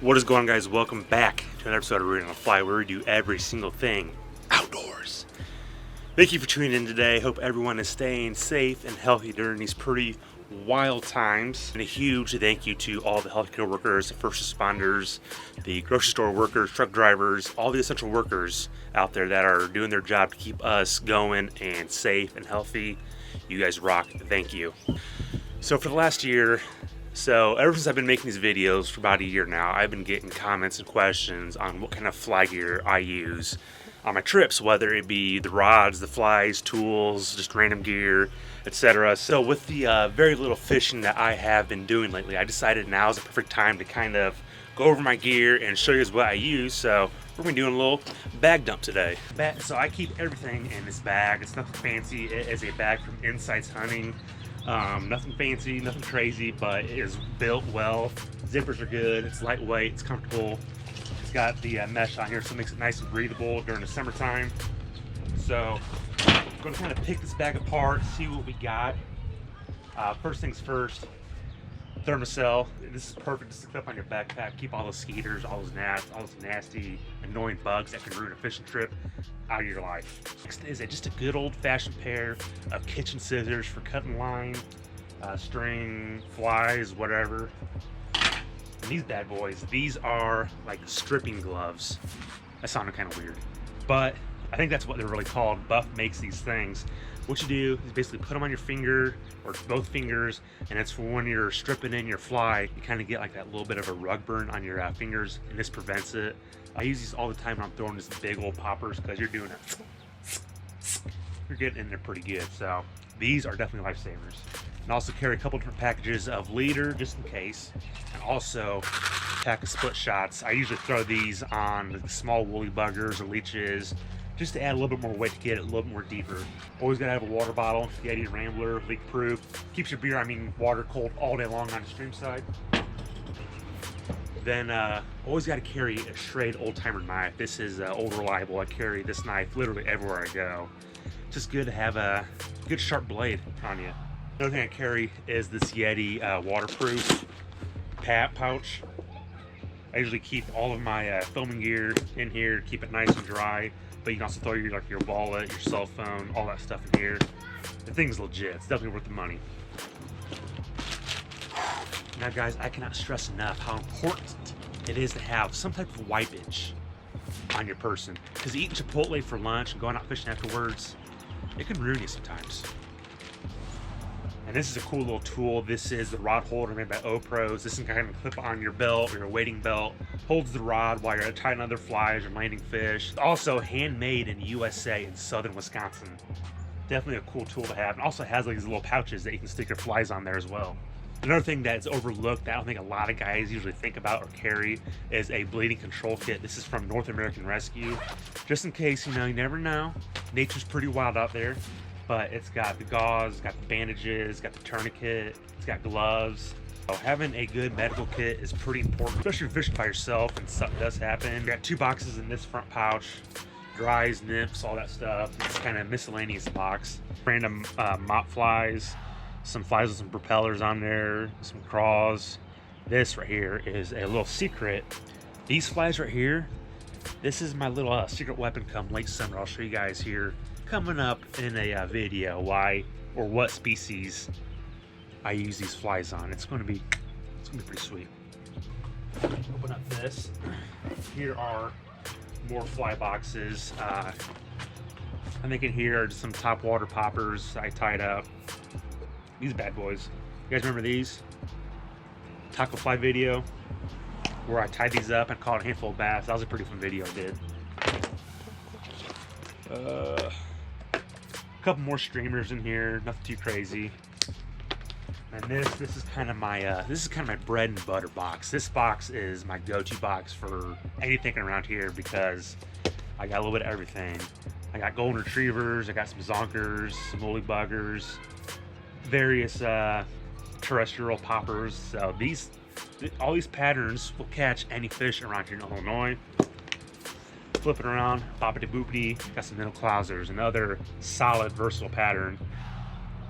What is going on, guys? Welcome back to another episode of Reading on the Fly, where we do every single thing outdoors. Thank you for tuning in today. Hope everyone is staying safe and healthy during these pretty wild times. And a huge thank you to all the healthcare workers, the first responders, the grocery store workers, truck drivers, all the essential workers out there that are doing their job to keep us going and safe and healthy. You guys rock. Thank you. So for the last year, ever since I've been making these videos for about a year now, I've been getting comments and questions on what kind of fly gear I use on my trips, whether it be the rods, the flies, tools, just random gear, etc. So with the very little fishing that I have been doing lately, I decided now is the perfect time to kind of go over my gear and show you guys what I use. So we're going to be doing a little bag dump today. So I keep everything in this bag. It's nothing fancy. It is a bag from Insights Hunting. Nothing fancy, nothing crazy, but it is built well. Zippers are good, it's lightweight, it's comfortable. It's got the mesh on here, so it makes it nice and breathable during the summertime. So I'm going to kind of pick this bag apart, see what we got. First things first, Thermacell. This is perfect to stick up on your backpack. Keep all those skeeters, all those gnats, all those nasty, annoying bugs that can ruin a fishing trip out of your life. Next is just a good old-fashioned pair of kitchen scissors for cutting line, string, flies, whatever. And these bad boys, these are like stripping gloves. That sounded kind of weird, but I think that's what they're really called. Buff makes these things. What you do is basically put them on your finger or both fingers, and it's for when you're stripping in your fly, you kind of get like that little bit of a rug burn on your fingers, and this prevents it. I use these all the time when I'm throwing these big old poppers because you're doing it. You're getting in there pretty good. So these are definitely lifesavers. And also carry a couple different packages of leader just in case, and also a pack of split shots. I usually throw these on the small woolly buggers or leeches, just to add a little bit more weight to get it a little bit more deeper. Always gotta have a water bottle, Yeti Rambler, leak proof. Keeps your beer, water cold all day long on the stream side. Then always gotta carry a Schrade old timer knife. This is old reliable. I carry this knife literally everywhere I go. Just good to have a good sharp blade on you. Another thing I carry is this Yeti waterproof pouch. I usually keep all of my filming gear in here to keep it nice and dry. But you can also throw your wallet, your cell phone, all that stuff in here. The thing's legit. It's definitely worth the money. Now, guys, I cannot stress enough how important it is to have some type of wipage on your person. Because eating Chipotle for lunch and going out fishing afterwards, it can ruin you sometimes. And this is a cool little tool. This is the rod holder made by O-Pros. This can kind of clip on your belt or your wading belt. Holds the rod while you're tying other flies or landing fish. Also handmade in USA in southern Wisconsin. Definitely a cool tool to have. And also has like these little pouches that you can stick your flies on there as well. Another thing that's overlooked that I don't think a lot of guys usually think about or carry is a bleeding control kit. This is from North American Rescue. Just in case, you never know. Nature's pretty wild out there. But it's got the gauze, it's got the bandages, it's got the tourniquet, it's got gloves. So having a good medical kit is pretty important, especially if you're fishing by yourself and something does happen. You got 2 boxes in this front pouch, dries, nymphs, all that stuff. It's kind of miscellaneous box. Random mop flies, some flies with some propellers on there, some craws. This right here is a little secret. These flies right here, this is my little secret weapon come late summer. I'll show you guys here coming up in a video why or what species I use these flies on. It's gonna be pretty sweet. Open up this. Here are more fly boxes. I think in here are just some top water poppers I tied up. These bad boys. You guys remember these? Taco fly video where I tied these up and caught a handful of bass. That was a pretty fun video I did. Couple more streamers in here, nothing too crazy. And this is kind of my bread and butter box. This box is my go-to box for anything around here because I got a little bit of everything. I got golden retrievers, I got some zonkers, some woolly buggers, various terrestrial poppers. So all these patterns will catch any fish around here in Illinois. Flip it around, boppity boopity. Got some minnow clousers, another solid versatile pattern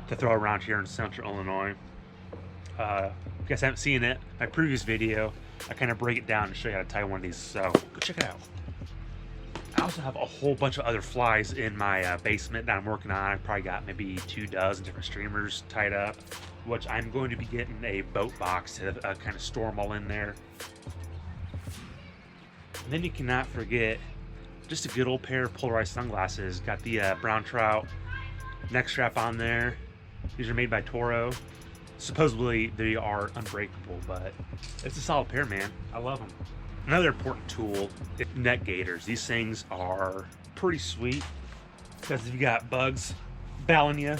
to throw around here in central Illinois. If you guys haven't seen it, my previous video, I kind of break it down and show you how to tie one of these, so go check it out. I also have a whole bunch of other flies in my basement that I'm working on. I probably got maybe 24 different streamers tied up, which I'm going to be getting a boat box to kind of store them all in there. And then you cannot forget just a good old pair of polarized sunglasses. Got the brown trout neck strap on there. These are made by Toro. Supposedly they are unbreakable, but it's a solid pair, man. I love them. Another important tool is net gaiters. These things are pretty sweet because if you got bugs battling you,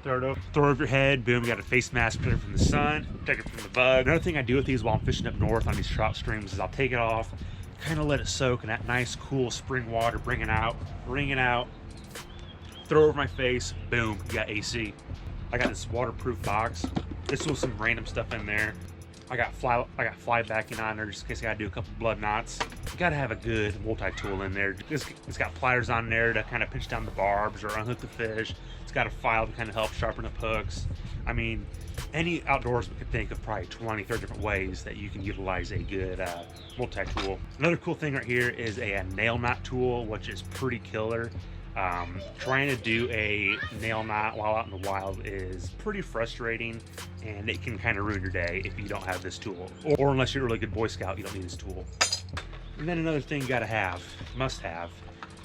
throw it over your head, boom, you got a face mask, protect it from the sun, protect it from the bug. Another thing I do with these while I'm fishing up north on these trout streams is I'll take it off, kind of let it soak in that nice, cool spring water, bring it out, throw it over my face, boom, you got AC. I got this waterproof box. This was some random stuff in there. I got fly backing on there just in case I gotta do a couple blood knots. You gotta have a good multi-tool in there. It's got pliers on there to kind of pinch down the barbs or unhook the fish. It's got a file to kind of help sharpen up hooks. I mean, any outdoorsman could think of probably 20, 30 different ways that you can utilize a good multi-tool. Another cool thing right here is a nail knot tool, which is pretty killer. Trying to do a nail knot while out in the wild is pretty frustrating, and it can kind of ruin your day if you don't have this tool, or unless you're a really good Boy Scout, you don't need this tool. And then another thing you gotta have, must have,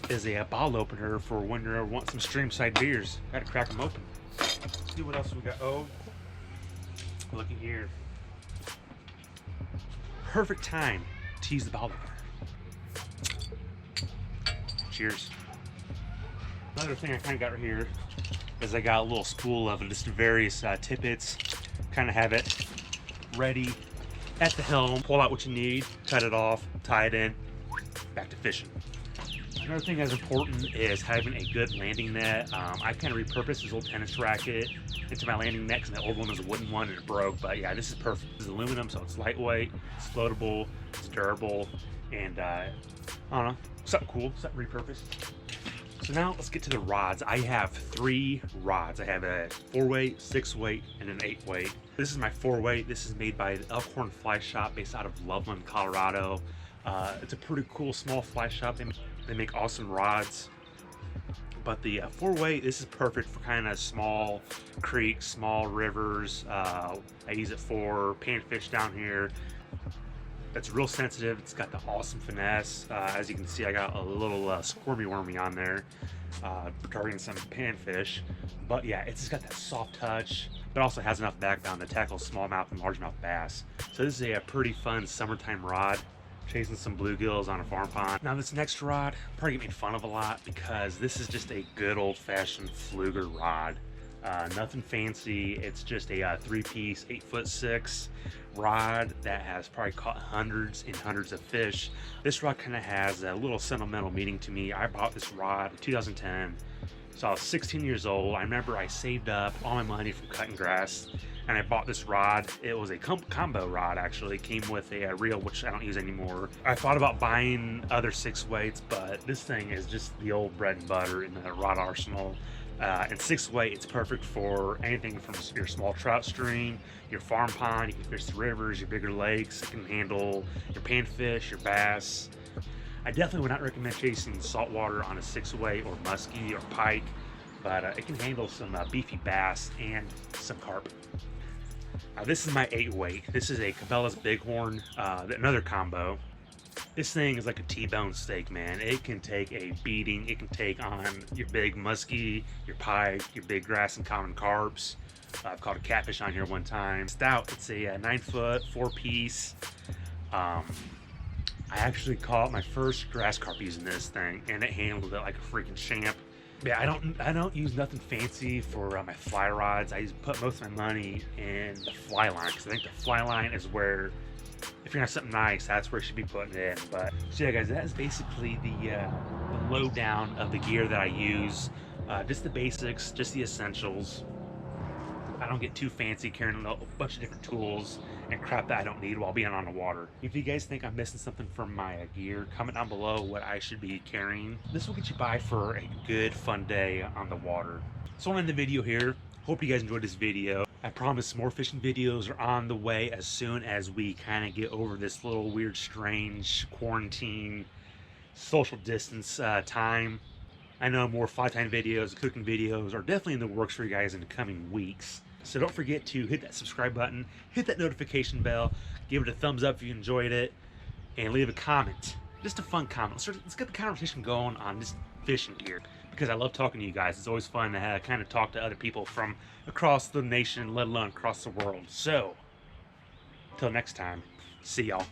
is a bottle opener for when you want some streamside beers. Gotta crack them open. Let's see what else we got. Oh, looky here. Perfect time to use the bottle opener. Cheers. Another thing I kind of got right here is I got a little spool of just various tippets. Kind of have it ready at the helm. Pull out what you need, cut it off, tie it in, back to fishing. Another thing that's important is having a good landing net. I kind of repurposed this old tennis racket into my landing net because my old one was a wooden one and it broke. But yeah, this is perfect. This is aluminum, so it's lightweight, it's floatable, it's durable, and I don't know, something cool, something repurposed. So now let's get to the rods. I have 3 rods. I have a 4-weight, 6-weight, and an 8-weight. This is my 4-weight. This is made by the Elkhorn Fly Shop based out of Loveland, Colorado. It's a pretty cool small fly shop. They make awesome rods. But the 4-weight, this is perfect for kind of small creeks, small rivers. I use it for panfish down here. It's real sensitive. It's got the awesome finesse. As you can see, I got a little squirmy wormy on there, targeting some panfish. But yeah, it's just got that soft touch, but also has enough backbone to tackle smallmouth and largemouth bass. So this is a pretty fun summertime rod, chasing some bluegills on a farm pond. Now this next rod probably get made fun of a lot because this is just a good old-fashioned Pflueger rod. Nothing fancy. It's just a 3-piece 8'6" rod that has probably caught hundreds and hundreds of fish. This rod kind of has a little sentimental meaning to me. I bought this rod in 2010, so I was 16 years old. I remember I saved up all my money from cutting grass and I bought this rod. It was a combo rod, actually. It came with a reel, which I don't use anymore. I thought about buying other 6-weights, but this thing is just the old bread and butter in the rod arsenal. And 6-weight, it's perfect for anything from your small trout stream, your farm pond. You can fish the rivers, your bigger lakes. It can handle your panfish, your bass. I definitely would not recommend chasing saltwater on a 6-weight or muskie or pike, but it can handle some beefy bass and some carp. This is my 8-weight. This is a Cabela's Bighorn, another combo. This thing is like a T-bone steak, man. It can take a beating. It can take on your big muskie, your pike, your big grass and common carps. I've caught a catfish on here one time. Stout, it's a 9-foot, 4-piece. I actually caught my first grass carp using this thing, and it handled it like a freaking champ. Yeah, I don't use nothing fancy for my fly rods. I put most of my money in the fly line because I think the fly line is where, if you're gonna have something nice, that's where you should be putting it in. But so yeah, guys, that is basically the lowdown of the gear that I use. Just the basics, just the essentials. I don't get too fancy carrying a bunch of different tools and crap that I don't need while being on the water. If you guys think I'm missing something from my gear, comment down below what I should be carrying. This will get you by for a good, fun day on the water. So I'll end the video here. Hope you guys enjoyed this video. I promise more fishing videos are on the way as soon as we kind of get over this little weird, strange quarantine, social distance time. I know more fly time videos, cooking videos are definitely in the works for you guys in the coming weeks. So don't forget to hit that subscribe button, hit that notification bell, give it a thumbs up if you enjoyed it, and leave a comment. Just a fun comment. Let's get the conversation going on this fishing gear, because I love talking to you guys. It's always fun to kind of talk to other people from across the nation, let alone across the world. So, until next time, see y'all.